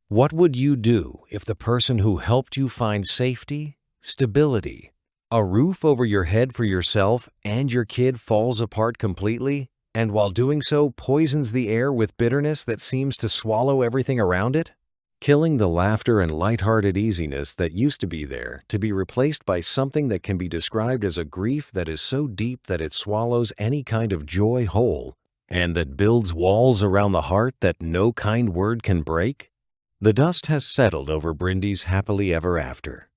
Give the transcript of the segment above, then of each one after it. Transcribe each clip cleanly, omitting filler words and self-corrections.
What would you do if the person who helped you find safety, stability, a roof over your head for yourself and your kid falls apart completely, and while doing so poisons the air with bitterness that seems to swallow everything around it? Killing the laughter and lighthearted easiness that used to be there to be replaced by something that can be described as a grief that is so deep that it swallows any kind of joy whole, and that builds walls around the heart that no kind word can break? The dust has settled over Brindie's happily ever after.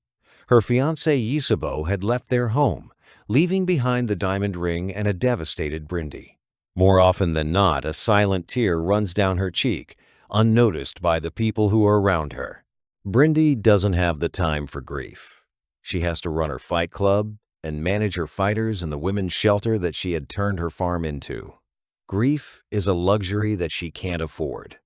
Her fiancé Ysabeau had left their home, leaving behind the diamond ring and a devastated Brindie. More often than not, a silent tear runs down her cheek, unnoticed by the people who are around her. Brindie doesn't have the time for grief. She has to run her fight club and manage her fighters and the women's shelter that she had turned her farm into. Grief is a luxury that she can't afford,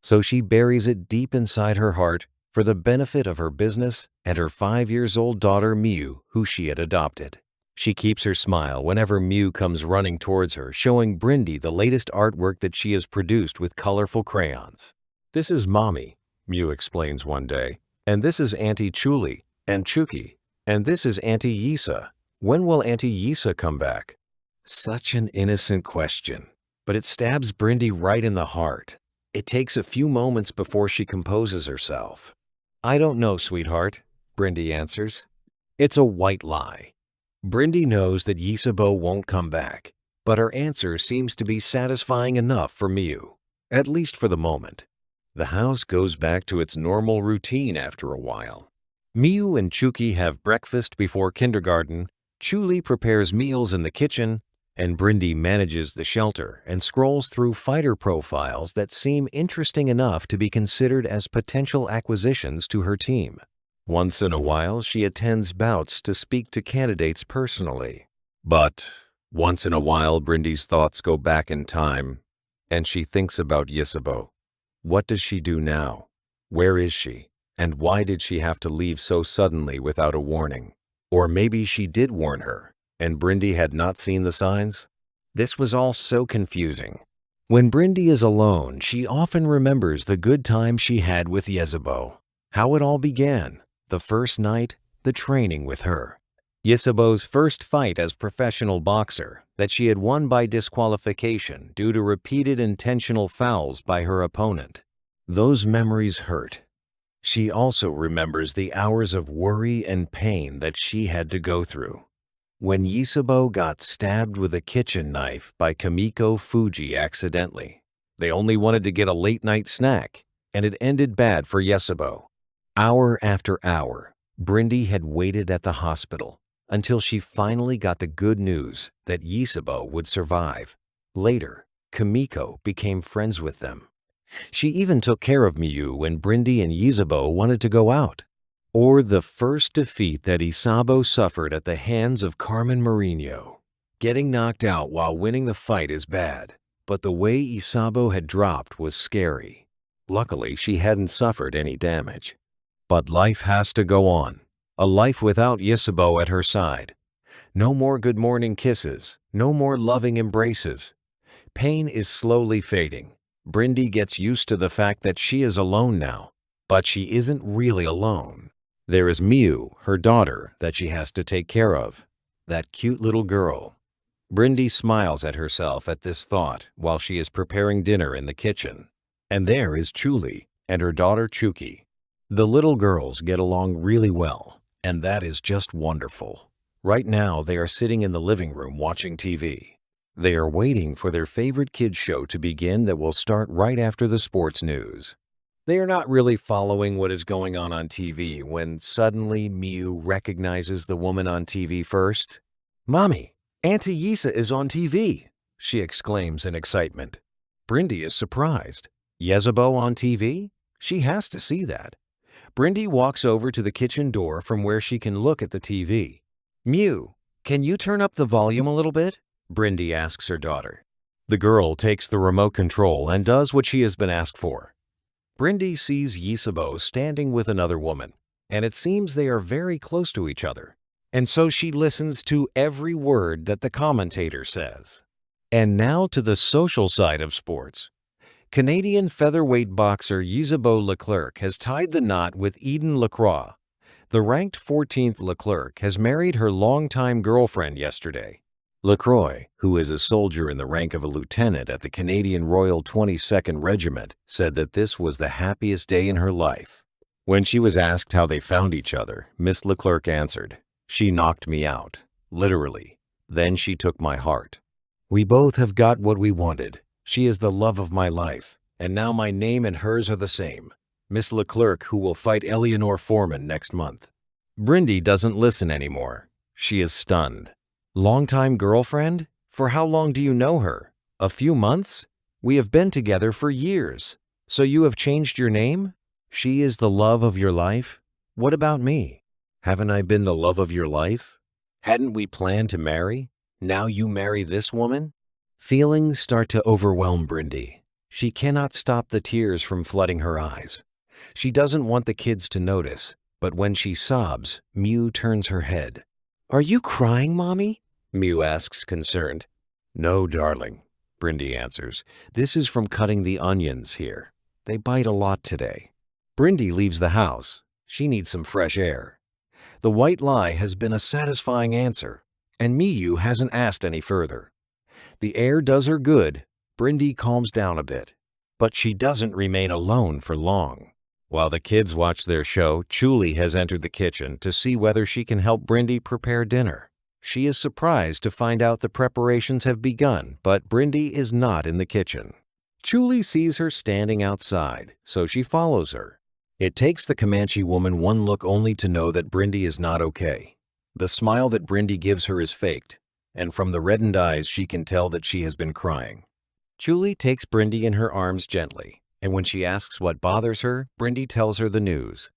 so she buries it deep inside her heart for the benefit of her business and her 5-year-old daughter Mew, who she had adopted. She keeps her smile whenever Mew comes running towards her, showing Brindie the latest artwork that she has produced with colorful crayons. "This is Mommy," Mew explains one day, "and this is Auntie Chooli and Chooki, and this is Auntie Ysa. When will Auntie Ysa come back?" Such an innocent question, but it stabs Brindie right in the heart. It takes a few moments before she composes herself. "I don't know, sweetheart," Brindie answers. It's a white lie. Brindie knows that Ysabeau won't come back, but her answer seems to be satisfying enough for Mew, at least for the moment. The house goes back to its normal routine after a while. Mew and Chooki have breakfast before kindergarten, Chooli prepares meals in the kitchen, and Brindie manages the shelter and scrolls through fighter profiles that seem interesting enough to be considered as potential acquisitions to her team. Once in a while, she attends bouts to speak to candidates personally. But once in a while, Brindie's thoughts go back in time, and she thinks about Ysabeau. What does she do now? Where is she? And why did she have to leave so suddenly without a warning? Or maybe she did warn her, and Brindie had not seen the signs? This was all so confusing. When Brindie is alone, she often remembers the good time she had with Ysabeau, how it all began, the first night, the training with her. Ysabeau's first fight as professional boxer that she had won by disqualification due to repeated intentional fouls by her opponent. Those memories hurt. She also remembers the hours of worry and pain that she had to go through. When Ysabeau got stabbed with a kitchen knife by Kimiko Fuji accidentally. They only wanted to get a late-night snack, and it ended bad for Ysabeau. Hour after hour, Brindie had waited at the hospital until she finally got the good news that Ysabeau would survive. Later, Kimiko became friends with them. She even took care of Mew when Brindie and Ysabeau wanted to go out. Or the first defeat that Ysabeau suffered at the hands of Carmen Marinho. Getting knocked out while winning the fight is bad, but the way Ysabeau had dropped was scary. Luckily, she hadn't suffered any damage. But life has to go on. A life without Ysabeau at her side. No more good morning kisses, no more loving embraces. Pain is slowly fading. Brindie gets used to the fact that she is alone now, but she isn't really alone. There is Mew, her daughter, that she has to take care of. That cute little girl. Brindie smiles at herself at this thought while she is preparing dinner in the kitchen. And there is Chooli and her daughter Chooki. The little girls get along really well, and that is just wonderful. Right now, they are sitting in the living room watching TV. They are waiting for their favorite kids show to begin that will start right after the sports news. They are not really following what is going on TV when suddenly Mew recognizes the woman on TV first. "Mommy, Auntie Ysa is on TV!" she exclaims in excitement. Brindie is surprised. Ysabeau on TV? She has to see that. Brindie walks over to the kitchen door from where she can look at the TV. "Mew, can you turn up the volume a little bit?" Brindie asks her daughter. The girl takes the remote control and does what she has been asked for. Brindie sees Ysabeau standing with another woman, and it seems they are very close to each other. And so she listens to every word that the commentator says. And now to the social side of sports. Canadian featherweight boxer Ysabeau Leclerc has tied the knot with Eden Lacroix. The ranked 14th Leclerc has married her longtime girlfriend yesterday. Lacroix, who is a soldier in the rank of a lieutenant at the Canadian Royal 22nd Regiment, said that this was the happiest day in her life. When she was asked how they found each other, Miss Leclerc answered, "She knocked me out, literally. Then she took my heart. We both have got what we wanted. She is the love of my life, and now my name and hers are the same. Miss Leclerc, who will fight Eleanor Foreman next month." Brindie doesn't listen anymore. She is stunned. Longtime girlfriend? For how long do you know her? A few months? We have been together for years. So you have changed your name? She is the love of your life? What about me? Haven't I been the love of your life? Hadn't we planned to marry? Now you marry this woman? Feelings start to overwhelm Brindie. She cannot stop the tears from flooding her eyes. She doesn't want the kids to notice, but when she sobs, Mew turns her head. "Are you crying, Mommy?" Mew asks, concerned. "No, darling," Brindie answers. "This is from cutting the onions here. They bite a lot today." Brindie leaves the house. She needs some fresh air. The white lie has been a satisfying answer, and Mew hasn't asked any further. The air does her good. Brindie calms down a bit, but she doesn't remain alone for long. While the kids watch their show, Chooli has entered the kitchen to see whether she can help Brindie prepare dinner. She is surprised to find out the preparations have begun, but Brindie is not in the kitchen. Chooli sees her standing outside, so she follows her. It takes the Comanche woman one look only to know that Brindie is not okay. The smile that Brindie gives her is faked, and from the reddened eyes she can tell that she has been crying. Chooli takes Brindie in her arms gently, and when she asks what bothers her, Brindie tells her the news.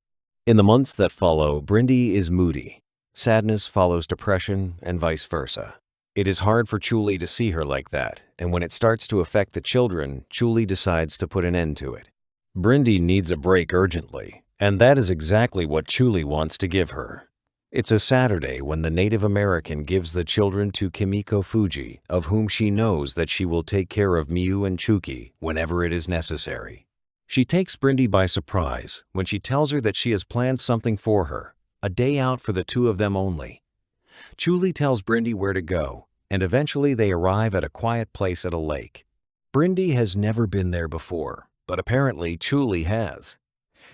In the months that follow, Brindie is moody. Sadness follows depression, and vice versa. It is hard for Chooli to see her like that, and when it starts to affect the children, Chooli decides to put an end to it. Brindie needs a break urgently, and that is exactly what Chooli wants to give her. It's a Saturday when the Native American gives the children to Kimiko Fuji, of whom she knows that she will take care of Mew and Chooki whenever it is necessary. She takes Brindie by surprise when she tells her that she has planned something for her, a day out for the two of them only. Chooli tells Brindie where to go, and eventually they arrive at a quiet place at a lake. Brindie has never been there before, but apparently Chooli has.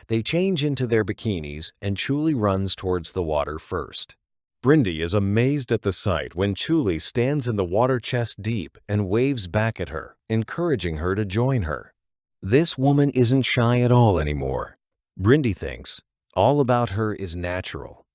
They change into their bikinis, and Chooli runs towards the water first. Brindie is amazed at the sight when Chooli stands in the water chest deep and waves back at her, encouraging her to join her. This woman isn't shy at all anymore. Brindie thinks all about her is natural.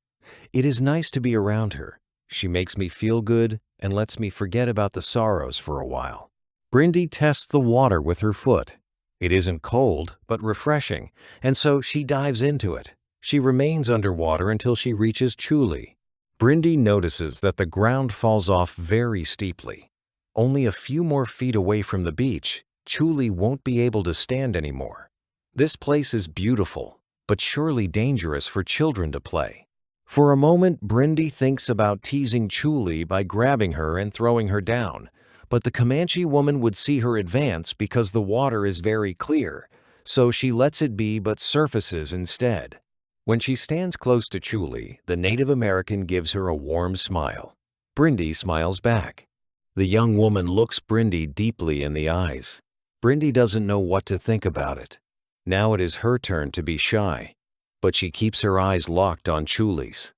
It is nice to be around her. She makes me feel good and lets me forget about the sorrows for a while. Brindie tests the water with her foot. It isn't cold, but refreshing, and so she dives into it. She remains underwater until she reaches Chooli. Brindie notices that the ground falls off very steeply. Only a few more feet away from the beach, Chooli won't be able to stand anymore. This place is beautiful, but surely dangerous for children to play. For a moment, Brindie thinks about teasing Chooli by grabbing her and throwing her down, but the Comanche woman would see her advance because the water is very clear, so she lets it be but surfaces instead. When she stands close to Chooli, the Native American gives her a warm smile. Brindie smiles back. The young woman looks Brindie deeply in the eyes. Brindie doesn't know what to think about it. Now it is her turn to be shy, but she keeps her eyes locked on Chooli's.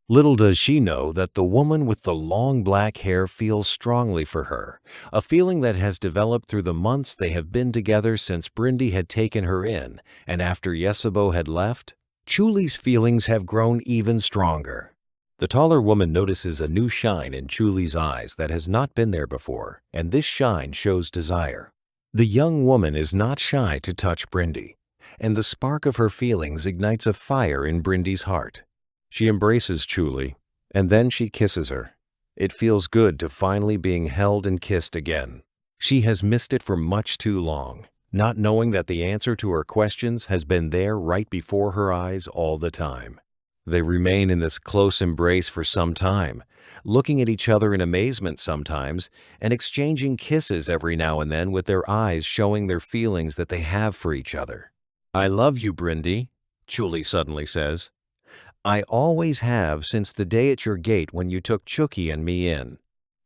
Little does she know that the woman with the long black hair feels strongly for her, a feeling that has developed through the months they have been together since Brindie had taken her in, and after Ysabeau had left, Chooli's feelings have grown even stronger. The taller woman notices a new shine in Chooli's eyes that has not been there before, and this shine shows desire. The young woman is not shy to touch Brindie, and the spark of her feelings ignites a fire in Brindie's heart. She embraces Chooli, and then she kisses her. It feels good to finally being held and kissed again. She has missed it for much too long, not knowing that the answer to her questions has been there right before her eyes all the time. They remain in this close embrace for some time, looking at each other in amazement sometimes and exchanging kisses every now and then with their eyes showing their feelings that they have for each other. "I love you, Brindie," Chooli suddenly says. "I always have since the day at your gate when you took Chooki and me in."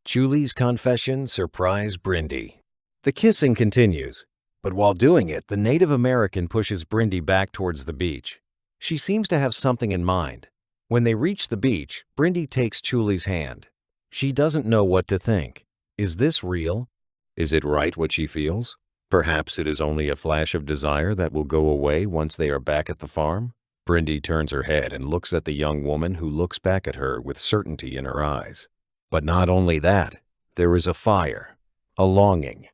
Chooli's confession surprised Brindie. The kissing continues, but while doing it, the Native American pushes Brindie back towards the beach. She seems to have something in mind. When they reach the beach, Brindie takes Chooli's hand. She doesn't know what to think. Is this real? Is it right what she feels? Perhaps it is only a flash of desire that will go away once they are back at the farm? Brindie turns her head and looks at the young woman who looks back at her with certainty in her eyes. But not only that, there is a fire, a longing.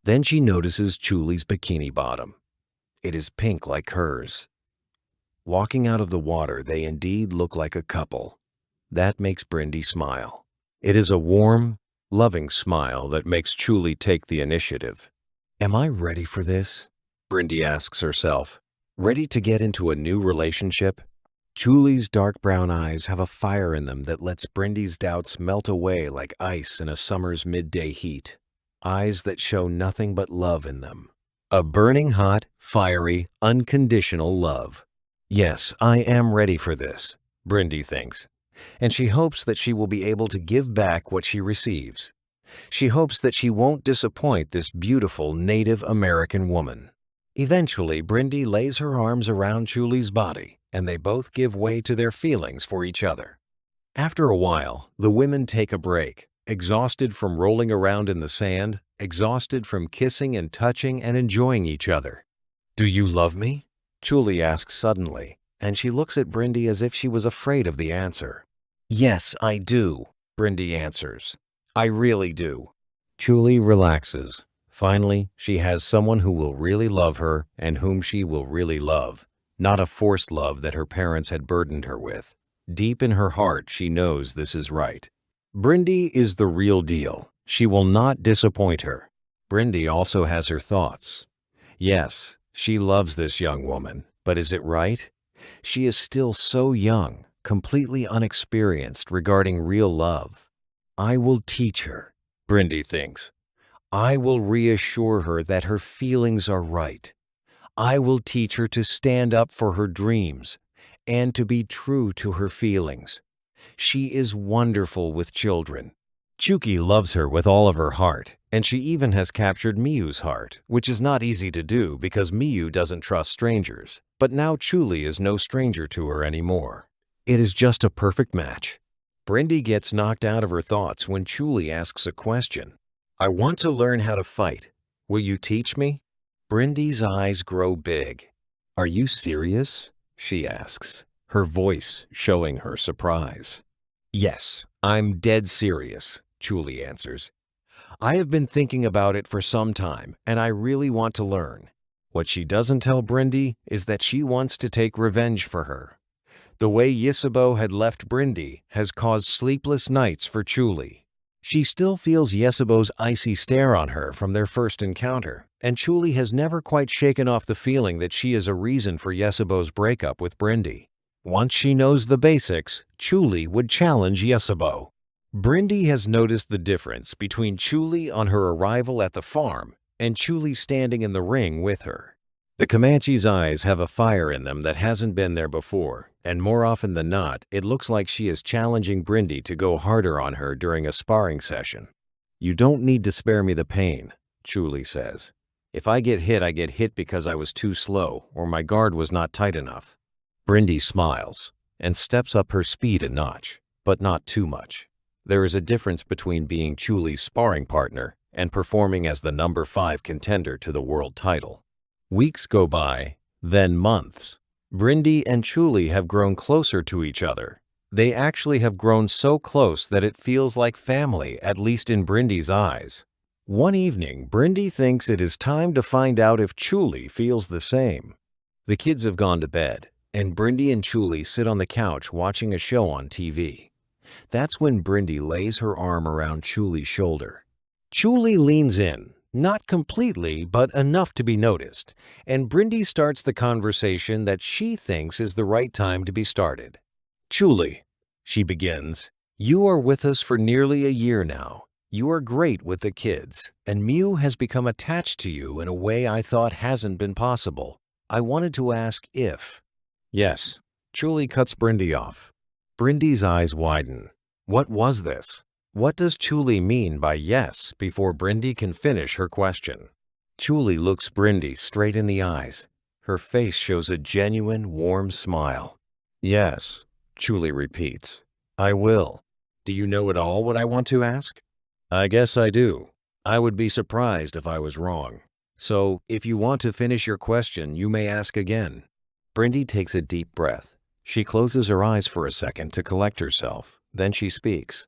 Then she notices Chooli's bikini bottom. It is pink like hers. Walking out of the water, they indeed look like a couple. That makes Brindie smile. It is a warm, loving smile that makes Chooli take the initiative. Am I ready for this? Brindie asks herself. Ready to get into a new relationship? Chooli's dark brown eyes have a fire in them that lets Brindie's doubts melt away like ice in a summer's midday heat. Eyes that show nothing but love in them. A burning hot, fiery, unconditional love. Yes, I am ready for this, Brindie thinks, and she hopes that she will be able to give back what she receives. She hopes that she won't disappoint this beautiful Native American woman. Eventually, Brindie lays her arms around Chooli's body, and they both give way to their feelings for each other. After a while, the women take a break, exhausted from rolling around in the sand, exhausted from kissing and touching and enjoying each other. "Do you love me?" Chooli asks suddenly, and she looks at Brindie as if she was afraid of the answer. "Yes, I do," Brindie answers. "I really do." Chooli relaxes. Finally, she has someone who will really love her and whom she will really love, not a forced love that her parents had burdened her with. Deep in her heart, she knows this is right. Brindie is the real deal. She will not disappoint her. Brindie also has her thoughts. Yes, she loves this young woman, but is it right? She is still so young, completely unexperienced regarding real love. I will teach her, Brindie thinks. I will reassure her that her feelings are right. I will teach her to stand up for her dreams and to be true to her feelings. She is wonderful with children. Chooki loves her with all of her heart, and she even has captured Miyu's heart, which is not easy to do because Miyu doesn't trust strangers. But now Chooli is no stranger to her anymore. It is just a perfect match. Brindie gets knocked out of her thoughts when Chooli asks a question. "I want to learn how to fight. Will you teach me?" Brindie's eyes grow big. "Are you serious?" she asks, her voice showing her surprise. "Yes, I'm dead serious," Chooli answers. "I have been thinking about it for some time, and I really want to learn." What she doesn't tell Brindie is that she wants to take revenge for her. The way Ysabeau had left Brindie has caused sleepless nights for Chooli. She still feels Ysabeau's icy stare on her from their first encounter, and Chooli has never quite shaken off the feeling that she is a reason for Ysabeau's breakup with Brindie. Once she knows the basics, Chooli would challenge Ysabeau. Brindie has noticed the difference between Chooli on her arrival at the farm and Chooli standing in the ring with her. The Comanche's eyes have a fire in them that hasn't been there before, and more often than not, it looks like she is challenging Brindie to go harder on her during a sparring session. "You don't need to spare me the pain," Chooli says. "If I get hit because I was too slow or my guard was not tight enough." Brindie smiles and steps up her speed a notch, but not too much. There is a difference between being Chooli's sparring partner and performing as the number 5 contender to the world title. Weeks go by, then months. Brindie and Chooli have grown closer to each other. They actually have grown so close that it feels like family, at least in Brindie's eyes. One evening, Brindie thinks it is time to find out if Chooli feels the same. The kids have gone to bed, and Brindie and Chooli sit on the couch watching a show on TV. That's when Brindie lays her arm around Chooli's shoulder. Chooli leans in, not completely, but enough to be noticed, and Brindie starts the conversation that she thinks is the right time to be started. Chooli, she begins, you are with us for nearly a year now. You are great with the kids, and Mew has become attached to you in a way I thought hasn't been possible. I wanted to ask if… Yes, Chooli cuts Brindie off. Brindie's eyes widen. What was this? What does Chooli mean by yes before Brindie can finish her question? Chooli looks Brindie straight in the eyes. Her face shows a genuine, warm smile. Yes, Chooli repeats. I will. Do you know at all what I want to ask? I guess I do. I would be surprised if I was wrong. So, if you want to finish your question, you may ask again. Brindie takes a deep breath. She closes her eyes for a second to collect herself. Then she speaks.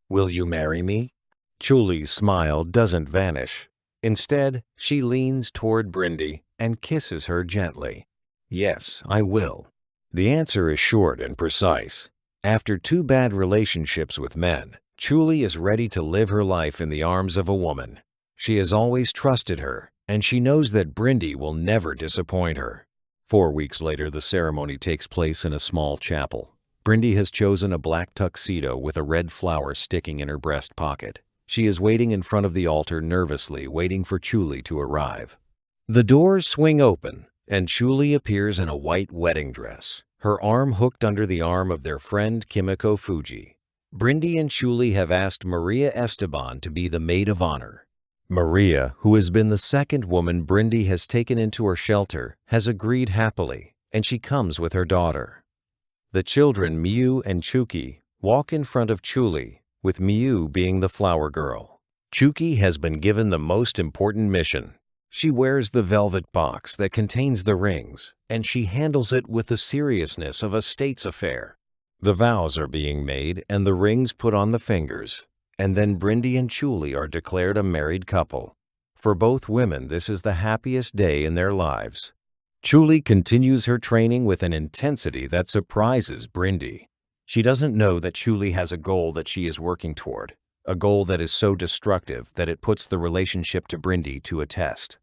Will you marry me? Chooli's smile doesn't vanish. Instead, she leans toward Brindie and kisses her gently. Yes, I will. The answer is short and precise. After 2 bad relationships with men, Chooli is ready to live her life in the arms of a woman. She has always trusted her, and she knows that Brindie will never disappoint her. 4 weeks later, the ceremony takes place in a small chapel. Brindie has chosen a black tuxedo with a red flower sticking in her breast pocket. She is waiting in front of the altar nervously, waiting for Chooli to arrive. The doors swing open, and Chooli appears in a white wedding dress, her arm hooked under the arm of their friend Kimiko Fuji. Brindie and Chooli have asked Maria Esteban to be the maid of honor. Maria, who has been the second woman Brindie has taken into her shelter, has agreed happily, and she comes with her daughter. The children Mew and Chooki walk in front of Chooli, with Mew being the flower girl. Chooki has been given the most important mission. She wears the velvet box that contains the rings, and she handles it with the seriousness of a state's affair. The vows are being made and the rings put on the fingers, and then Brindie and Chooli are declared a married couple. For both women, this is the happiest day in their lives. Chooli continues her training with an intensity that surprises Brindie. She doesn't know that Chooli has a goal that she is working toward, a goal that is so destructive that it puts the relationship to Brindie to a test.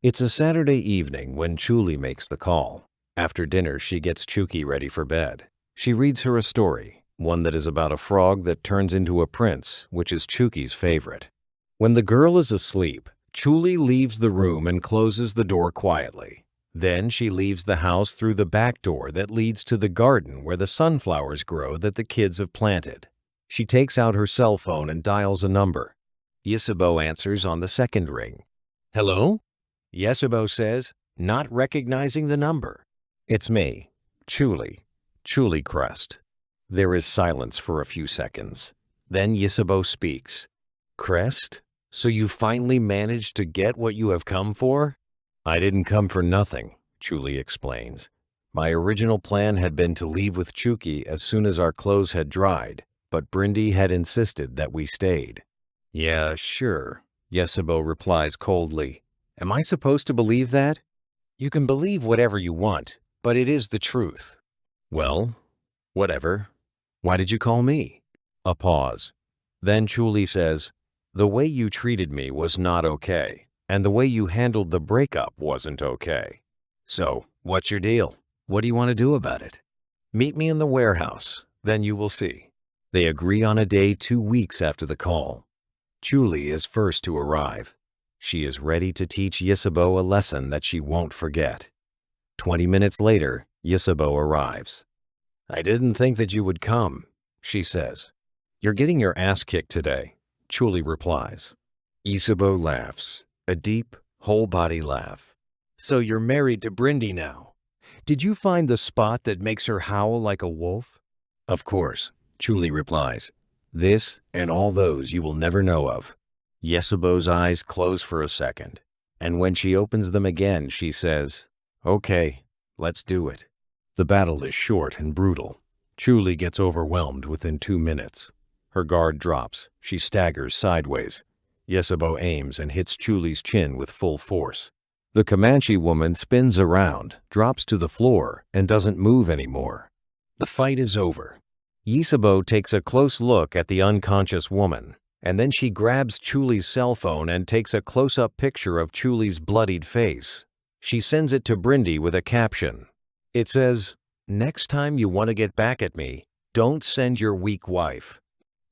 It's a Saturday evening when Chooli makes the call. After dinner, she gets Chooki ready for bed. She reads her a story, one that is about a frog that turns into a prince, which is Chooki's favorite. When the girl is asleep, Chooli leaves the room and closes the door quietly. Then she leaves the house through the back door that leads to the garden where the sunflowers grow that the kids have planted. She takes out her cell phone and dials a number. Ysabeau answers on the second ring. Hello? Ysabeau says, not recognizing the number. It's me, Chooli. Chooli Crest. There is silence for a few seconds. Then Ysabeau speaks. Crest? So you finally managed to get what you have come for? I didn't come for nothing, Chooli explains. My original plan had been to leave with Chooki as soon as our clothes had dried, but Brindie had insisted that we stayed. Yeah, sure, Ysabeau replies coldly. Am I supposed to believe that? You can believe whatever you want, but it is the truth. Well, whatever. Why did you call me? A pause. Then Chooli says, the way you treated me was not okay, and the way you handled the breakup wasn't okay. So, what's your deal? What do you want to do about it? Meet me in the warehouse, then you will see. They agree on a day 2 weeks after the call. Chooli is first to arrive. She is ready to teach Ysabeau a lesson that she won't forget. 20 minutes later, Ysabeau arrives. I didn't think that you would come, she says. You're getting your ass kicked today, Chooli replies. Ysabeau laughs, a deep, whole-body laugh. So you're married to Brindie now. Did you find the spot that makes her howl like a wolf? Of course, Chooli replies. This and all those you will never know of. Ysabeau's eyes close for a second, and when she opens them again, she says, Okay, let's do it. The battle is short and brutal. Chooli gets overwhelmed within 2 minutes. Her guard drops. She staggers sideways. Ysabeau aims and hits Chooli's chin with full force. The Comanche woman spins around, drops to the floor, and doesn't move anymore. The fight is over. Ysabeau takes a close look at the unconscious woman, and then she grabs Chooli's cell phone and takes a close-up picture of Chooli's bloodied face. She sends it to Brindie with a caption. It says, Next time you want to get back at me, Don't send your weak wife."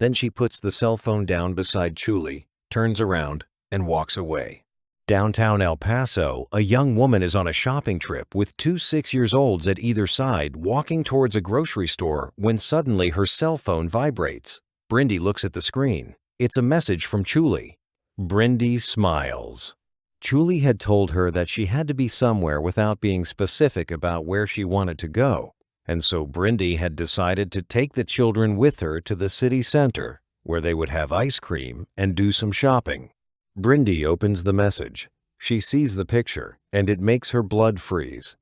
Then she puts the cell phone down beside Chooli, turns around, and walks away. Downtown El Paso, a young woman is on a shopping trip with two 6-year-olds at either side walking towards a grocery store when suddenly her cell phone vibrates. Brindie looks at the screen. It's a message from Chooli. Brindie smiles. Chooli had told her that she had to be somewhere without being specific about where she wanted to go, and so Brindie had decided to take the children with her to the city center, where they would have ice cream and do some shopping. Brindie opens the message. She sees the picture, and it makes her blood freeze.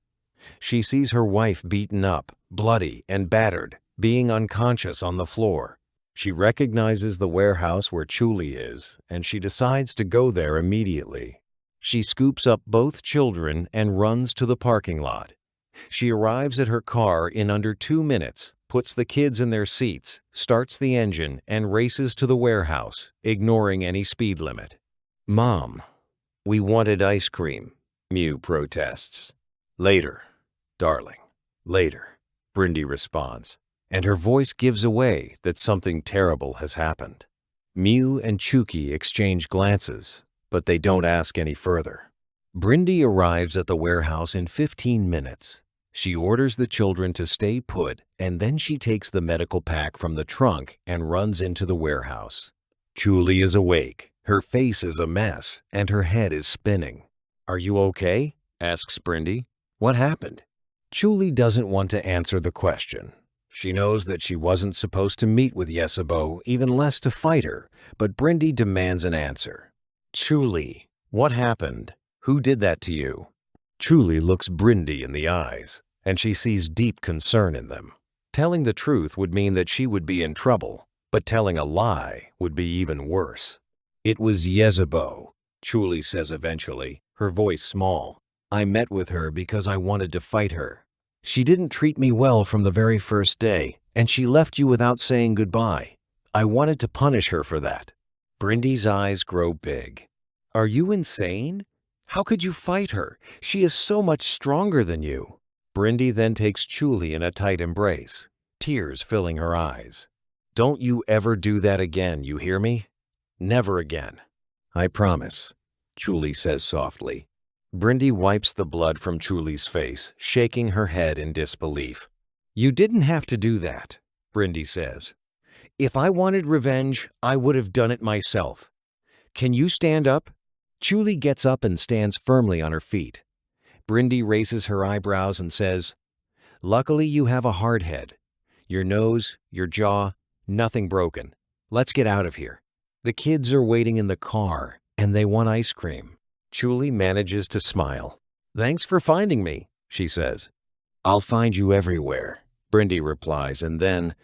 She sees her wife beaten up, bloody and battered, being unconscious on the floor. She recognizes the warehouse where Chooli is, and she decides to go there immediately. She scoops up both children and runs to the parking lot. She arrives at her car in under 2 minutes, puts the kids in their seats, starts the engine, and races to the warehouse, ignoring any speed limit. "Mom, we wanted ice cream," Mew protests. "Later, darling, later," Brindie responds, and her voice gives away that something terrible has happened. Mew and Chooki exchange glances, but they don't ask any further. Brindie arrives at the warehouse in 15 minutes. She orders the children to stay put, and then she takes the medical pack from the trunk and runs into the warehouse. Chooli is awake. Her face is a mess, and her head is spinning. "Are you okay?" asks Brindie. "What happened?" Chooli doesn't want to answer the question. She knows that she wasn't supposed to meet with Ysabeau, even less to fight her, but Brindie demands an answer. "Chooli, what happened? Who did that to you?" Chooli looks Brindie in the eyes, and she sees deep concern in them. Telling the truth would mean that she would be in trouble, but telling a lie would be even worse. "It was Ysabeau," Chooli says eventually, her voice small. "I met with her because I wanted to fight her. She didn't treat me well from the very first day, and she left you without saying goodbye. I wanted to punish her for that." Brindie's eyes grow big. "Are you insane? How could you fight her? She is so much stronger than you." Brindie then takes Chooli in a tight embrace, tears filling her eyes. "Don't you ever do that again, you hear me? Never again." "I promise," Chooli says softly. Brindie wipes the blood from Chooli's face, shaking her head in disbelief. "You didn't have to do that," Brindie says. "If I wanted revenge, I would have done it myself. Can you stand up?" Chooli gets up and stands firmly on her feet. Brindie raises her eyebrows and says, "Luckily you have a hard head. Your nose, your jaw, nothing broken. Let's get out of here." The kids are waiting in the car, and they want ice cream. Chooli manages to smile. "Thanks for finding me," she says. "I'll find you everywhere," Brindie replies, and then,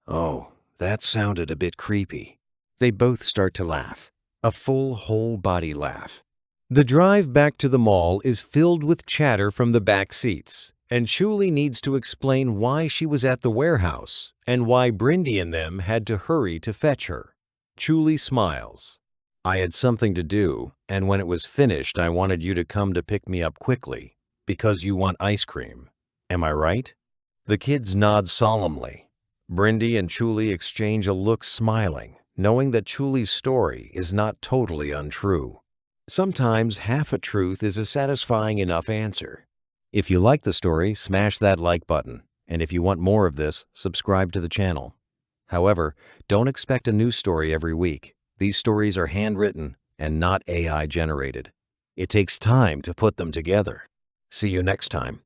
"Oh, that sounded a bit creepy." They both start to laugh, a full whole-body laugh. The drive back to the mall is filled with chatter from the back seats, and Chooli needs to explain why she was at the warehouse and why Brindie and them had to hurry to fetch her. Chooli smiles. "I had something to do, and when it was finished, I wanted you to come to pick me up quickly, because you want ice cream. Am I right?" The kids nod solemnly. Brindie and Chooli exchange a look smiling, knowing that Chooli's story is not totally untrue. Sometimes half a truth is a satisfying enough answer. If you like the story, smash that like button, and if you want more of this, subscribe to the channel. However, don't expect a new story every week. These stories are handwritten and not AI generated. It takes time to put them together. See you next time.